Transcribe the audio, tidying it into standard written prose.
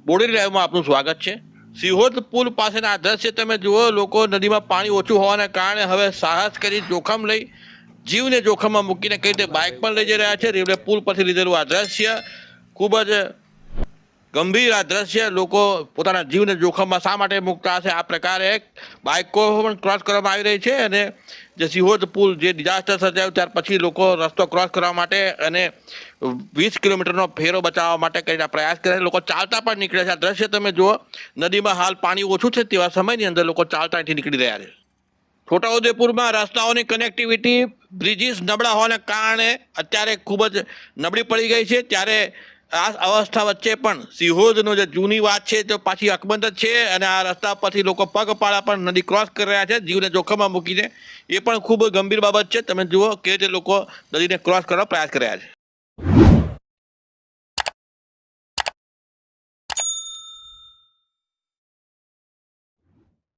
બોડેલી લાઈવમાં આપનું સ્વાગત છે। સિહોર પુલ પાસેના આ દ્રશ્ય તમે જુઓ, લોકો નદીમાં પાણી ઓછું હોવાના કારણે હવે સાહસ કરી જોખમ લઈ જીવને જોખમમાં મૂકીને કઈ રીતે બાઇક પણ લઈ જઈ રહ્યા છે। રેલવે પુલ પરથી લીધેલું આ દ્રશ્ય ખૂબ જ ગંભીર આ દ્રશ્ય। લોકો પોતાના જીવને જોખમમાં શા માટે મૂકતા હશે? આ પ્રકારે બાઇકો પણ ક્રોસ કરવામાં આવી રહી છે અને જે સિહોર પુલ જે ડિઝાસ્ટર સર્જાયું ત્યાર પછી લોકો રસ્તો ક્રોસ કરવા માટે અને 20 કિલોમીટરનો ફેરો બચાવવા માટે કરીને પ્રયાસ કરે છે। લોકો ચાલતા પણ નીકળે છે। આ દ્રશ્ય તમે જુઓ, નદીમાં હાલ પાણી ઓછું છે તેવા સમયની અંદર લોકો ચાલતા અહીંથી નીકળી રહ્યા છે। છોટાઉદેપુરમાં રસ્તાઓની કનેક્ટિવિટી બ્રિજીસ નબળા હોવાને કારણે અત્યારે ખૂબ જ નબળી પડી ગઈ છે। ત્યારે આ અવસ્થા વચ્ચે પણ સિહોરનો જે જૂની વાત છે તો પાછી અકબંધ જ છે અને આ રસ્તા પરથી લોકો પગપાળા પણ નદી ક્રોસ કરી રહ્યા છે જીવને જોખમમાં મૂકીને। એ પણ ખૂબ ગંભીર બાબત છે। તમે જુઓ કે જે લોકો નદીને ક્રોસ કરવા પ્રયાસ કરી રહ્યા છે।